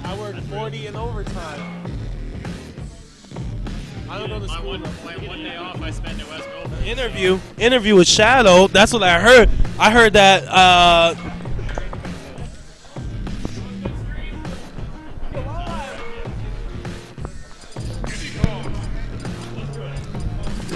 I worked 40 in overtime. I don't know the school. My one day off I spent in West Milford. Interview with Shadow. That's what I heard. I heard that.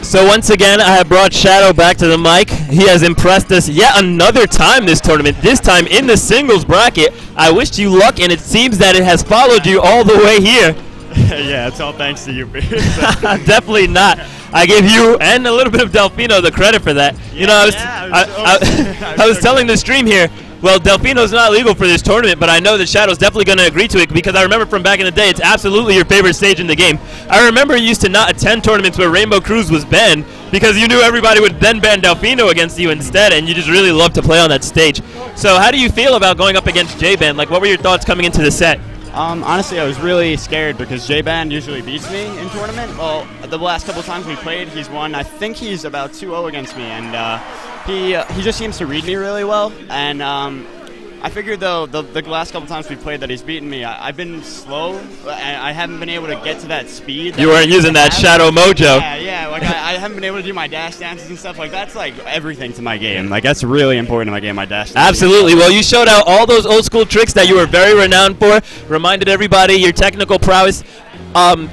So once again, I have brought Shadow back to the mic. He has impressed us yet another time this tournament, this time in the singles bracket. I wished you luck, and it seems that it has followed you all the way here. Yeah, it's all thanks to you. Definitely not. I give you and a little bit of Delfino the credit for that. Yeah, you know, I was telling the stream here, well, Delfino's not legal for this tournament, but I know that Shadow's definitely going to agree to it because I remember from back in the day, it's absolutely your favorite stage in the game. I remember you used to not attend tournaments where Rainbow Cruise was banned because you knew everybody would then ban Delfino against you instead, and you just really loved to play on that stage. So how do you feel about going up against J-Ban? Like, what were your thoughts coming into the set? Honestly, I was really scared because J-Ban usually beats me in tournament. Well, the last couple times we played, he's won. I think he's about 2-0 against me, and he just seems to read me really well. And I figured, though, the last couple times we played that he's beaten me, I've been slow, and I haven't been able to get to that speed. You weren't using that Shadow Mojo. Yeah, like I haven't been able to do my dash dances and stuff. Like, that's like everything to my game. Like, that's really important to my game, my dash dances. Absolutely. Well, you showed out all those old school tricks that you were very renowned for, reminded everybody your technical prowess.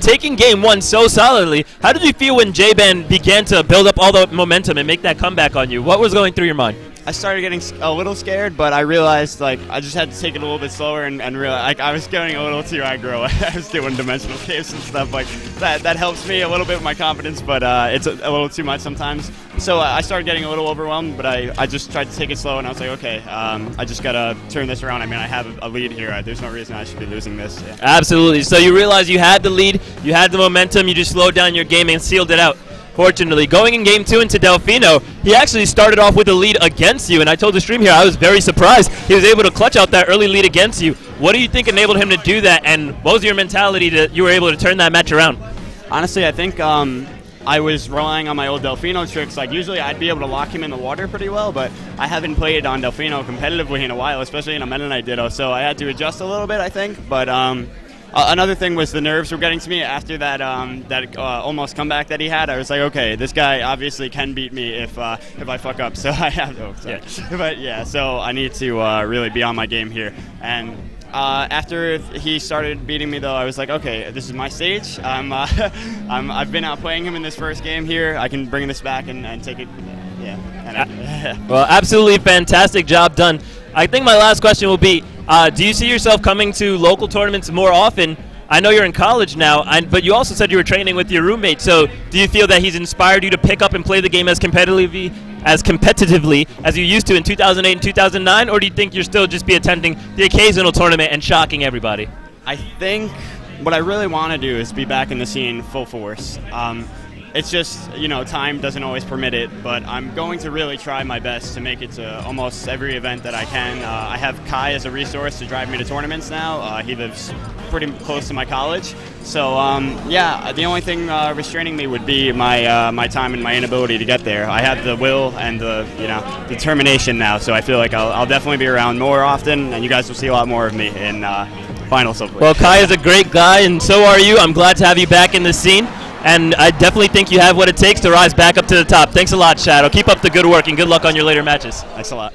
Taking game one so solidly, how did you feel when J-Ban began to build up all the momentum and make that comeback on you? What was going through your mind? I started getting a little scared, but I realized like I just had to take it a little bit slower and realize like I was getting a little too aggro. I was doing dimensional caves and stuff like that. That helps me a little bit with my confidence, but it's a little too much sometimes. So I started getting a little overwhelmed, but I just tried to take it slow, and I was like, okay, I just gotta turn this around. I mean, I have a lead here. There's no reason I should be losing this. Yeah. Absolutely. So you realized you had the lead, you had the momentum, you just slowed down your game and sealed it out. Fortunately, going in game two into Delfino, he actually started off with a lead against you, and I told the stream here I was very surprised he was able to clutch out that early lead against you. What do you think enabled him to do that, and what was your mentality that you were able to turn that match around? Honestly, I think I was relying on my old Delfino tricks. Like, usually I'd be able to lock him in the water pretty well, but I haven't played on Delfino competitively in a while, especially in a Meta Knight Ditto, so I had to adjust a little bit, I think. But another thing was the nerves were getting to me after that almost comeback that he had. I was like, okay, this guy obviously can beat me if I fuck up. So I have to. Yeah. But yeah, so I need to really be on my game here. And after he started beating me, though, I was like, okay, this is my stage. I've been outplaying him in this first game here. I can bring this back and take it. Yeah. Well, absolutely fantastic job done. I think my last question will be, do you see yourself coming to local tournaments more often? I know you're in college now, but you also said you were training with your roommate, so do you feel that he's inspired you to pick up and play the game as competitively as you used to in 2008 and 2009, or do you think you'll still just be attending the occasional tournament and shocking everybody? I think what I really want to do is be back in the scene full force. It's just, you know, time doesn't always permit it, but I'm going to really try my best to make it to almost every event that I can. I have Kai as a resource to drive me to tournaments now. He lives pretty close to my college. So, yeah, the only thing restraining me would be my time and my inability to get there. I have the will and the, determination now, so I feel like I'll definitely be around more often, and you guys will see a lot more of me in finals, hopefully. Well, Kai is a great guy, and so are you. I'm glad to have you back in the scene. And I definitely think you have what it takes to rise back up to the top. Thanks a lot, Shadow. Keep up the good work, and good luck on your later matches. Thanks a lot.